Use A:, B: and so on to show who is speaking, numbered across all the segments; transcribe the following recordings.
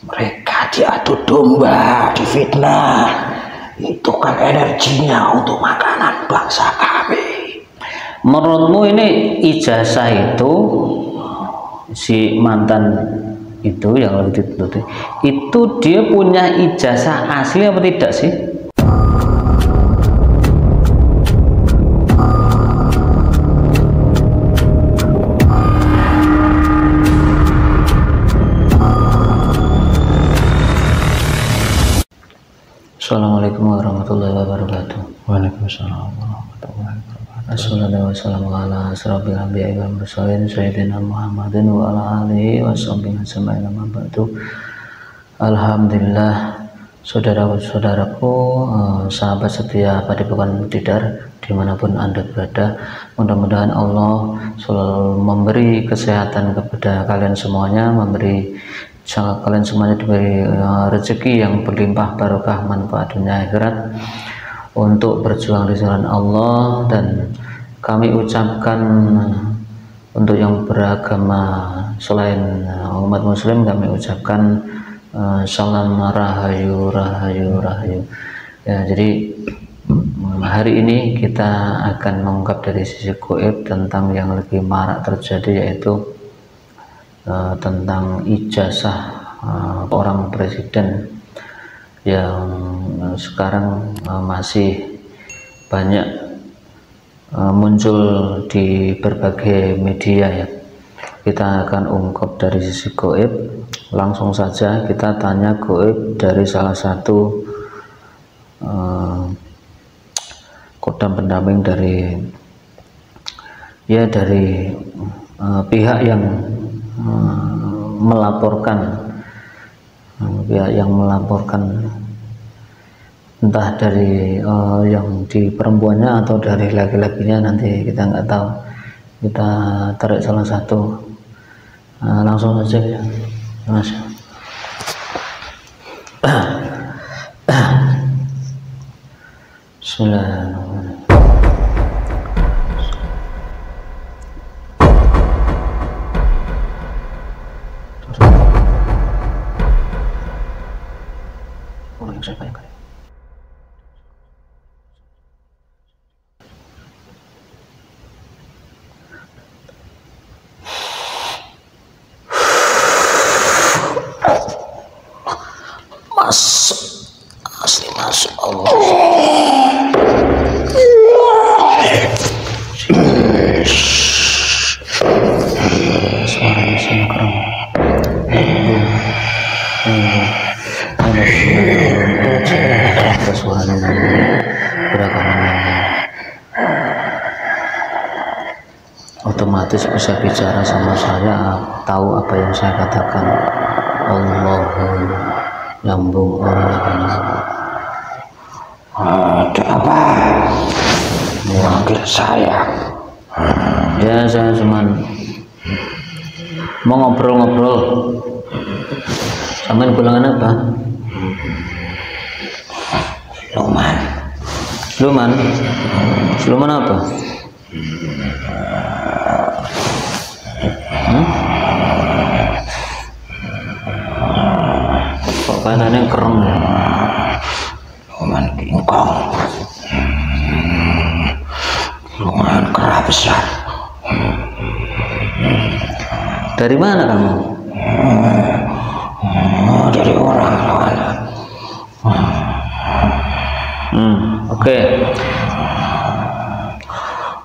A: Mereka diadu domba, difitnah. Itu kan energinya untuk makanan bangsa kami.
B: Menurutmu ini ijazah itu si mantan itu yang lagi ditututi itu dia punya ijazah asli apa tidak sih? Assalamualaikum warahmatullahi wabarakatuh.
A: Waalaikumsalam warahmatullahi wabarakatuh.
B: Assalamualaikum ala asrofil anbiya'i wal mursalin sayyidina Muhammadin wa ala alihi wa sahbihi ajma'in amma ba'du. Alhamdulillah, saudara-saudaraku, sahabat setia Padepokan Tidar dimanapun Anda berada, mudah-mudahan Allah selalu memberi kesehatan kepada kalian semuanya, kalian semuanya diberi rezeki yang berlimpah barokah manfaat dunia akhirat untuk berjuang di jalan Allah. Dan kami ucapkan untuk yang beragama selain umat muslim, kami ucapkan salam rahayu rahayu rahayu ya. Jadi hari ini kita akan mengungkap dari sisi gaib tentang yang lebih marak terjadi, yaitu tentang ijazah orang presiden yang sekarang masih banyak muncul di berbagai media ya. Kita akan ungkap dari sisi gaib. Langsung saja kita tanya gaib dari salah satu kodam pendamping dari pihak yang melaporkan entah dari yang di perempuannya atau dari laki-lakinya, nanti kita nggak tahu. Kita tarik salah satu, langsung saja ya Mas. Bismillahirrahmanirrahim.
A: Asli masuk Allah.
B: Suaranya sangat keram. Ada suaranya beragama, otomatis bisa bicara sama saya, tahu apa yang saya katakan. Allahul lambung orang.
A: Ada apa? Manggil saya?
B: Ya, saya cuman mau ngobrol-ngobrol. Sampai bilangan apa? Luman apa? Kok kayaknya kereng ya?
A: Luman kingkong. Luman kera besar.
B: Dari mana kamu?
A: Dari orang lawan.
B: Oke.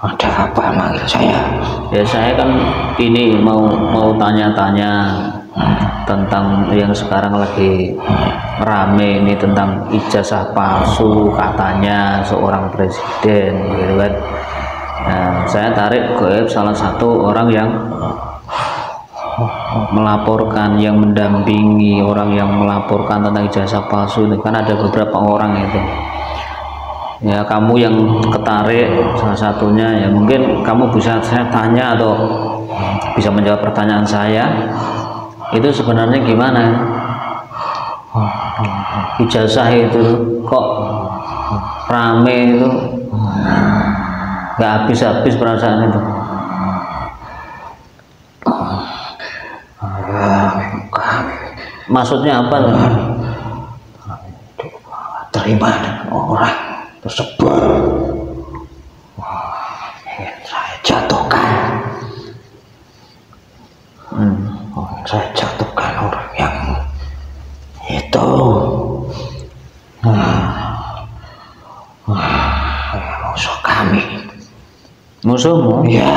A: Ada apa manggil saya?
B: Ya, saya kan ini mau tanya-tanya tentang yang sekarang lagi rame ini, tentang ijazah palsu katanya seorang presiden gitu kan. Nah, saya tarik gaib salah satu orang yang melaporkan, yang mendampingi orang yang melaporkan tentang ijazah palsu itu kan ada beberapa orang itu. Ya, kamu yang ketarik salah satunya, ya mungkin kamu bisa saya tanya atau bisa menjawab pertanyaan saya. Itu sebenarnya gimana? Ijazah itu kok rame itu, nggak habis-habis perasaan itu. Maksudnya apa?
A: Terima dengan orang tersebut. Ingin saya jatuhkan. Saya jatuhkan orang yang itu. Musuh kami.
B: Musuhmu?
A: Ya.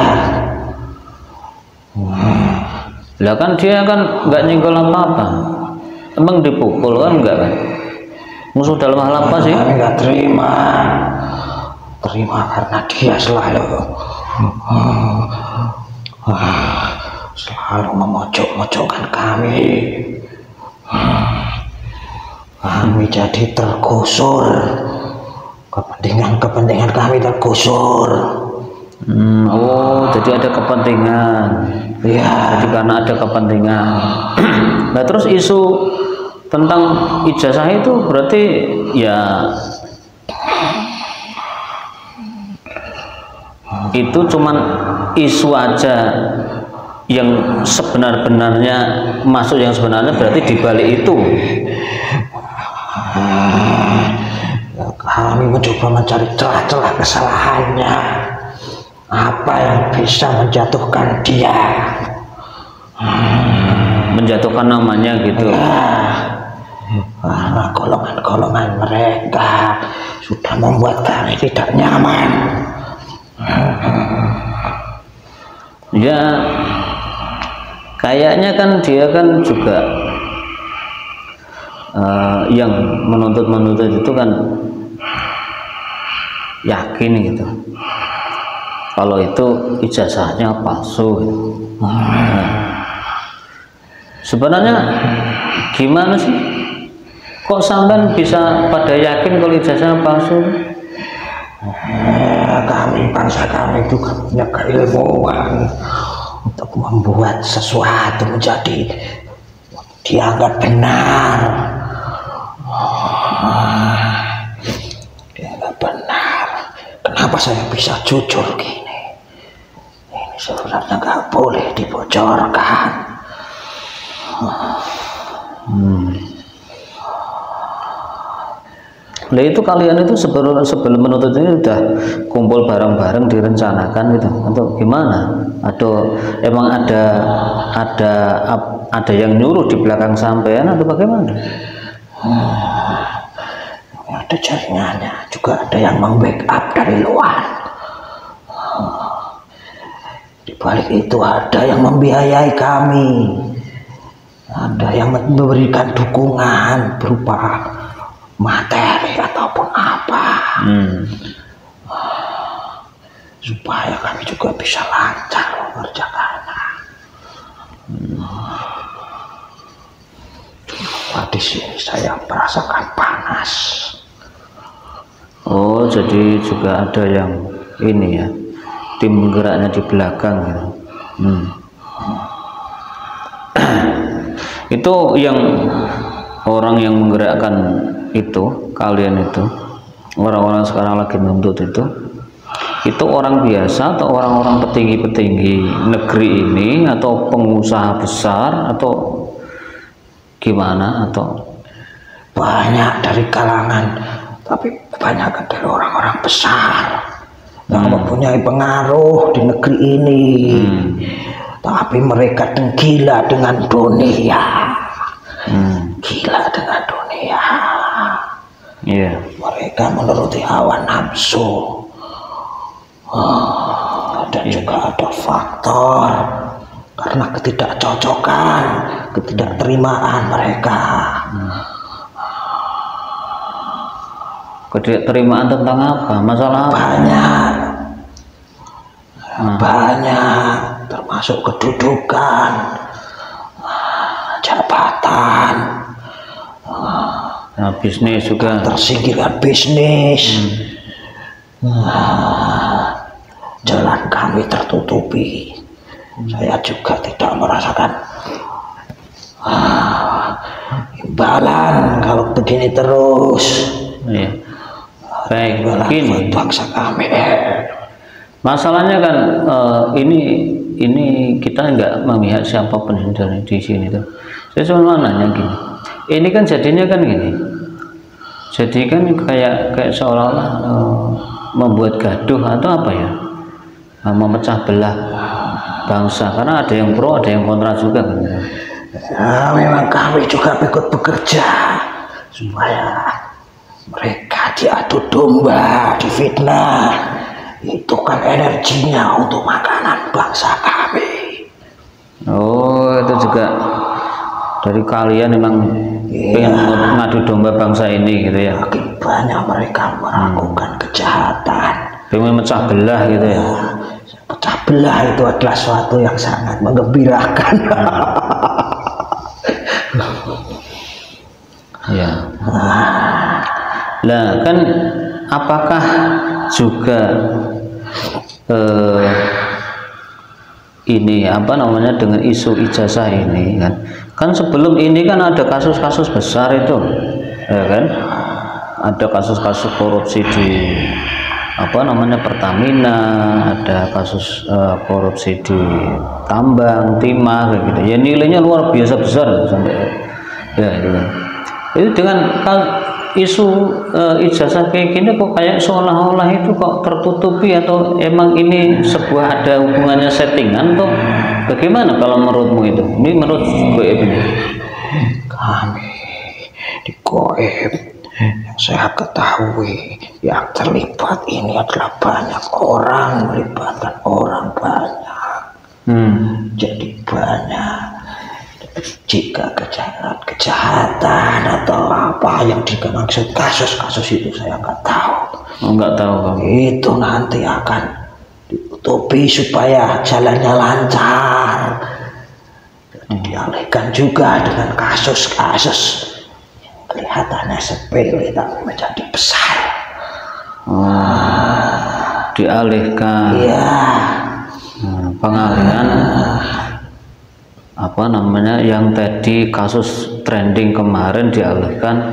B: Lah kan dia kan nggak nyenggol apa-apa. Emang dipukul kan enggak kan? Musuh dalam hal apa sih?
A: Kami nggak terima. Terima karena dia selalu memojok-mojokkan kami. Kami jadi tergusur. Kepentingan kami tergusur.
B: Oh, jadi ada kepentingan.
A: Ya.
B: Jadi karena ada kepentingan. Nah, terus isu tentang ijazah itu berarti ya itu cuman isu aja, yang sebenar-benarnya masuk yang sebenarnya berarti dibalik itu.
A: Kami mencoba mencari celah-celah kesalahannya, apa yang bisa menjatuhkan dia,
B: menjatuhkan namanya gitu.
A: Karena golongan-golongan mereka sudah membuat kami tidak nyaman.
B: Ya, kayaknya kan dia kan juga yang menuntut itu kan yakin gitu kalau itu ijazahnya palsu gitu. Sebenarnya gimana sih kok sampean bisa pada yakin kalau ijazahnya palsu?
A: Kami, bangsa kami juga punya keilmuan untuk membuat sesuatu menjadi dianggap benar. Dianggap benar. Kenapa saya bisa jujur gini? Ini sebenarnya nggak boleh dibocorkan.
B: Nah itu kalian itu sebelum menuntut ini udah kumpul bareng-bareng direncanakan gitu atau gimana? Atau emang ada yang nyuruh di belakang sampean atau bagaimana?
A: Ada jaringannya, juga ada yang membackup dari luar. Di balik itu ada yang membiayai kami, ada yang memberikan dukungan berupa materi ataupun apa, supaya kami juga bisa lancar mengerjakannya. Di sini saya merasakan panas.
B: Oh, jadi juga ada yang ini ya, tim geraknya di belakang ya. Itu yang orang yang menggerakkan itu, kalian itu, orang-orang sekarang lagi menuntut itu orang biasa atau orang-orang petinggi-petinggi negeri ini atau pengusaha besar atau gimana? Atau
A: banyak dari kalangan, tapi kebanyakan dari orang-orang besar yang mempunyai pengaruh di negeri ini, tapi mereka gila dengan dunia. Gila dengan dunia. Mereka menuruti hawa nafsu. Dan juga ada faktor karena ketidakcocokan, ketidakterimaan mereka.
B: Ketidakterimaan tentang apa? Masalah apa?
A: Banyak, termasuk kedudukan, jabatan,
B: bisnis juga,
A: tersingkirkan bisnis. Jalan kami tertutupi. Saya juga tidak merasakan imbalan kalau begini terus.
B: Baik, begini
A: bangsa kami.
B: Masalahnya kan ini kita nggak memihak siapapun di sini tuh. Saya cuma nanya gini, ini kan jadinya kan gini, jadi kan kayak seolah-olah membuat gaduh atau apa ya, memecah belah bangsa, karena ada yang pro ada yang kontra juga kan.
A: Ya, memang kami juga ikut bekerja supaya mereka diadu domba, difitnah. Itu kan energinya untuk makanan bangsa kami.
B: Oh, itu juga dari kalian memang pengen ngadu domba bangsa ini gitu ya.
A: Makin banyak mereka melakukan kejahatan,
B: pengen mecah belah gitu ya.
A: Pecah belah itu adalah suatu yang sangat menggembirakan.
B: Ya. Nah, kan apakah juga ini apa namanya dengan isu ijazah ini kan sebelum ini kan ada kasus-kasus besar itu, ya kan? Ada kasus-kasus korupsi di apa namanya Pertamina, ada kasus korupsi di tambang, timah kayak gitu. Ya nilainya luar biasa besar sampai ya itu kan. Itu dengan isu ijazah kayak gini kok kayak seolah-olah itu kok tertutupi, atau emang ini sebuah ada hubungannya settingan tuh bagaimana kalau menurutmu itu? Ini menurut Goib ini?
A: Kami di Goib yang saya ketahui yang terlibat ini adalah banyak orang, melibatkan orang banyak. Jadi banyak. Jika kejahatan atau apa yang dimaksud kasus-kasus itu saya nggak tahu.
B: Nggak tahu kamu.
A: Itu nanti akan ditutupi supaya jalannya lancar. Jadi dialihkan juga dengan kasus-kasus yang kelihatannya sepele tapi menjadi besar.
B: Dialihkan.
A: Iya.
B: Pengalihan. Apa namanya yang tadi kasus trending kemarin dialihkan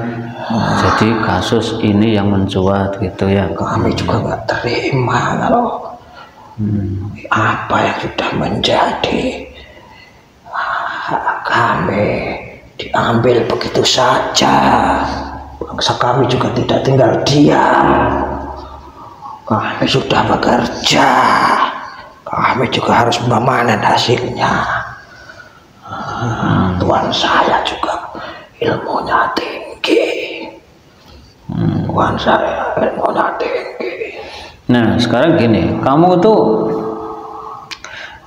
B: jadi kasus ini yang mencuat gitu ya.
A: Kami juga nggak terima kalau apa yang sudah menjadi hak kami diambil begitu saja. Bangsa kami juga tidak tinggal diam. Kami sudah bekerja, kami juga harus memanen hasilnya. Tuan saya juga ilmunya tinggi. Tuan saya ilmunya tinggi.
B: Nah sekarang gini, kamu tuh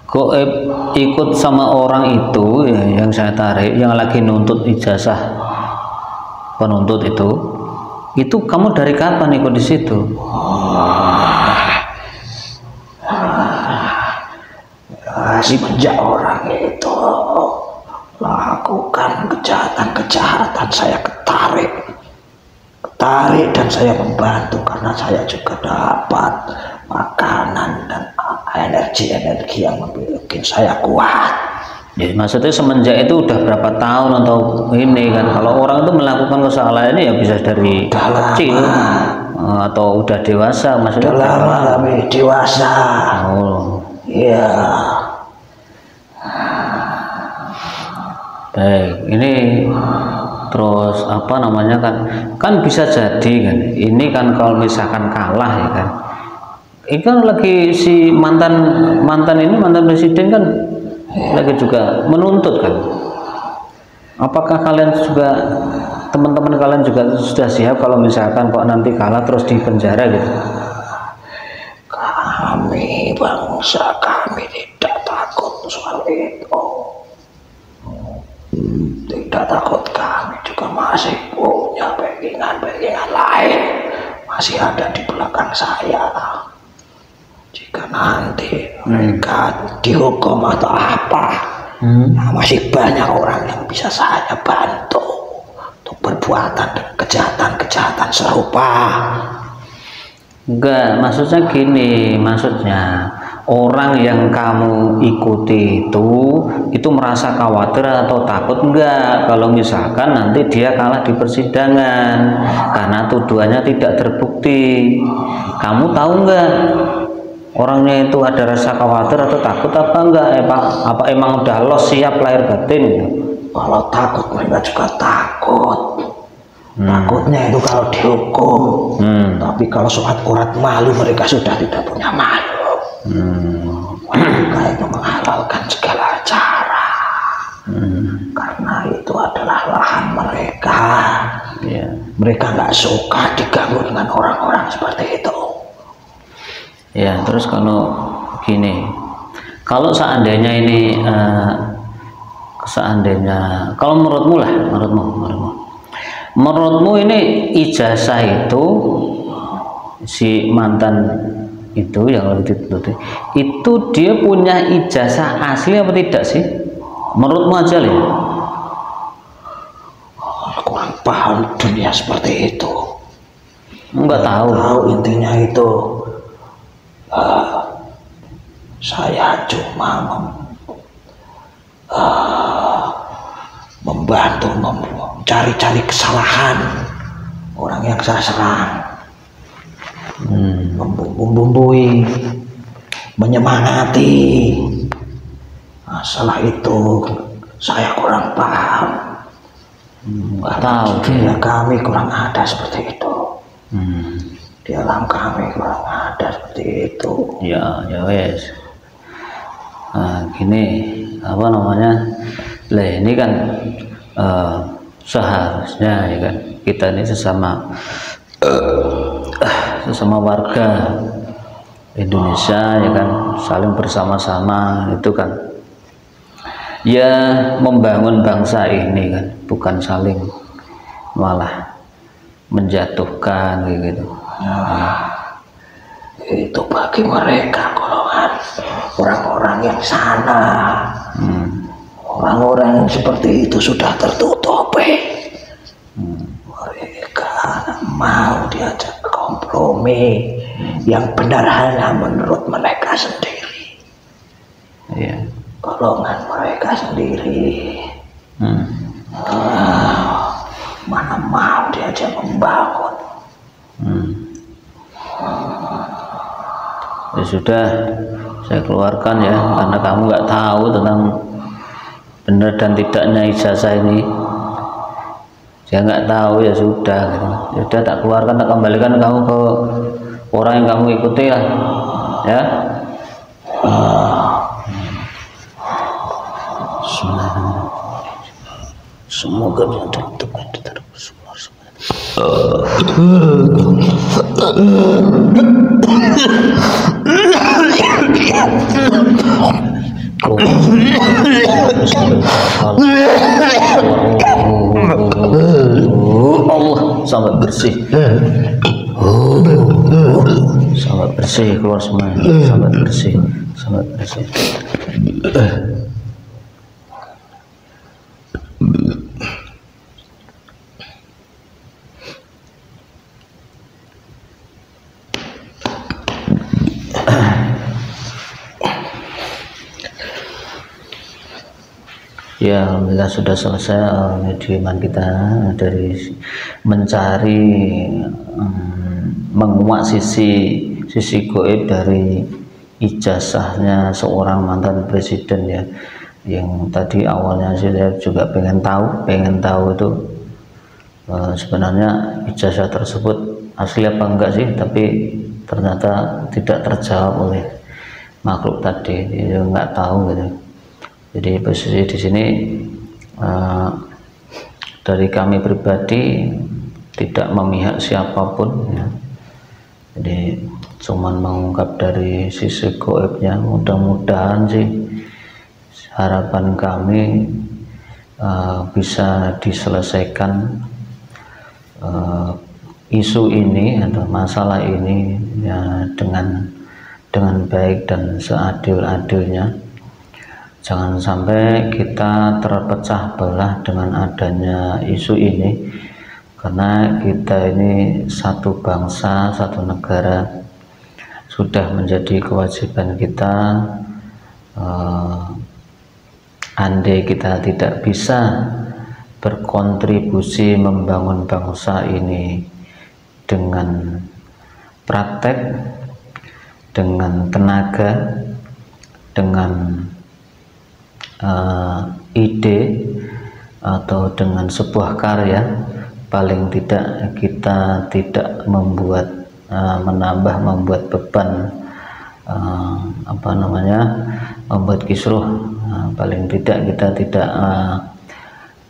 B: Goib ikut sama orang itu ya, yang saya tarik, yang lagi nuntut ijazah penuntut itu kamu dari kapan ikut di situ?
A: Semenjak orang itu lakukan kejahatan-kejahatan, saya ketarik dan saya membantu karena saya juga dapat makanan dan energi yang membuat saya kuat.
B: Jadi maksudnya semenjak itu udah berapa tahun atau ini kan? Kalau orang itu melakukan kesalahan ini ya bisa dari kecil atau udah dewasa, maksudnya
A: udah lama lebih dewasa.
B: Oh
A: iya.
B: Baik, ini terus apa namanya kan bisa jadi kan ini kan kalau misalkan kalah ya kan, ini kan lagi si mantan presiden kan lagi juga menuntut kan. Apakah kalian juga, teman-teman kalian juga sudah siap kalau misalkan kok nanti kalah terus di penjara gitu?
A: Kami bangsa kami tidak takut soal itu. Tidak takut, kami juga masih punya backingan lain, masih ada di belakang saya. Jika nanti mereka dihukum atau apa, masih banyak orang yang bisa saya bantu untuk perbuatan dan kejahatan serupa.
B: Enggak, maksudnya gini, maksudnya orang yang kamu ikuti itu merasa khawatir atau takut enggak kalau misalkan nanti dia kalah di persidangan karena tuduhannya tidak terbukti? Kamu tahu enggak orangnya itu ada rasa khawatir atau takut apa enggak? Apa emang udah los siap lahir batin?
A: Kalau takut mereka juga takut. Takutnya itu kalau dihukum. Tapi kalau sholat urat malu mereka sudah tidak punya malu. Mereka itu menghalalkan segala cara. Karena itu adalah lahan mereka. Mereka nggak suka diganggu dengan orang-orang seperti itu.
B: Ya, terus kalau gini, kalau seandainya ini kalau menurutmu lah, menurutmu ini ijazah itu si mantan itu yang lebih ditutup itu dia punya ijazah asli apa tidak sih? Menurutmu aja lah.
A: Kurang paham dunia seperti itu.
B: Enggak tahu.
A: Intinya itu saya cuma membantu mencari-cari kesalahan orang yang saya serang, membumbui, menyemangati. Masalah itu saya kurang paham.
B: Nggak tahu.
A: Dia kami kurang ada seperti itu. Di alam kami kurang ada seperti itu.
B: Ya wes. Nah, gini apa namanya? Lah ini kan seharusnya ya kan kita ini sesama warga Indonesia ya kan saling bersama-sama itu kan ya membangun bangsa ini kan, bukan saling malah menjatuhkan gitu.
A: Itu bagi mereka golongan orang-orang yang sana. Orang-orang yang seperti itu sudah tertutupi. Mereka mau diajak kompromi yang benar hanya menurut mereka sendiri. Golongan mereka sendiri. Mana mau diajak membangun.
B: Ya sudah, saya keluarkan ya karena kamu nggak tahu tentang benar dan tidaknya ijazah ini. Saya nggak tahu ya sudah gitu. Ya sudah tak keluarkan, tak kembalikan kamu ke orang yang kamu ikuti lah ya.
A: Semoga Tuhan terus
B: Allah sampai bersih. Sampai bersih keluar semua. Sampai bersih. Ya, alhamdulillah sudah selesai mediuman kita dari mencari menguak sisi goib dari ijazahnya seorang mantan presiden ya. Yang tadi awalnya saya juga pengen tahu itu sebenarnya ijazah tersebut asli apa enggak sih, tapi ternyata tidak terjawab oleh makhluk tadi, dia nggak tahu gitu. Jadi posisi di sini dari kami pribadi tidak memihak siapapun ya. Jadi cuman mengungkap dari sisi goibnya. Mudah-mudahan sih harapan kami bisa diselesaikan isu ini atau masalah ini ya dengan baik dan seadil-adilnya. Jangan sampai kita terpecah belah dengan adanya isu ini, karena kita ini satu bangsa, satu negara. Sudah menjadi kewajiban kita, andai kita tidak bisa berkontribusi membangun bangsa ini dengan praktek, dengan tenaga, dengan ide, atau dengan sebuah karya, paling tidak kita tidak membuat membuat beban, membuat kisruh. Paling tidak kita tidak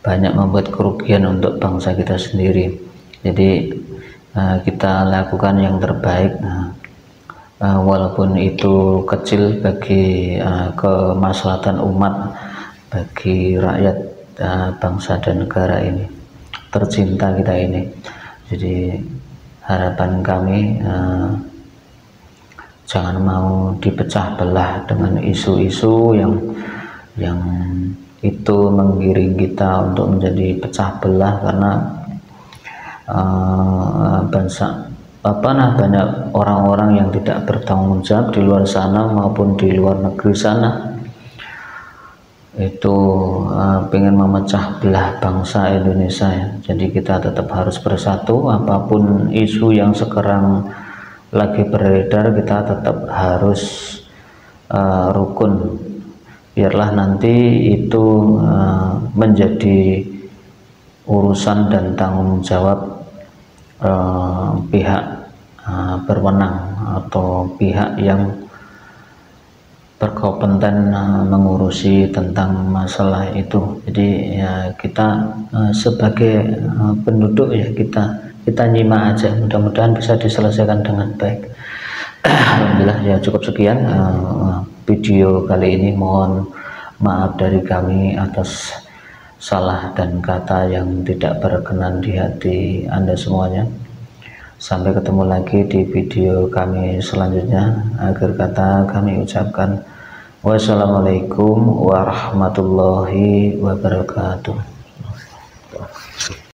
B: banyak membuat kerugian untuk bangsa kita sendiri. Jadi kita lakukan yang terbaik, walaupun itu kecil bagi kemaslahatan umat, bagi rakyat bangsa dan negara ini tercinta kita ini. Jadi harapan kami jangan mau dipecah belah dengan isu-isu yang itu menggiring kita untuk menjadi pecah belah, karena banyak orang-orang yang tidak bertanggung jawab di luar sana maupun di luar negeri sana itu ingin memecah belah bangsa Indonesia ya. Jadi kita tetap harus bersatu, apapun isu yang sekarang lagi beredar kita tetap harus rukun. Biarlah nanti itu menjadi urusan dan tanggung jawab pihak berwenang atau pihak yang berkompeten mengurusi tentang masalah itu. Jadi ya kita sebagai penduduk ya kita nyimak aja, mudah-mudahan bisa diselesaikan dengan baik. Alhamdulillah ya, cukup sekian video kali ini. Mohon maaf dari kami atas salah dan kata yang tidak berkenan di hati Anda semuanya. Sampai ketemu lagi di video kami selanjutnya. Akhir kata kami ucapkan wassalamualaikum warahmatullahi wabarakatuh.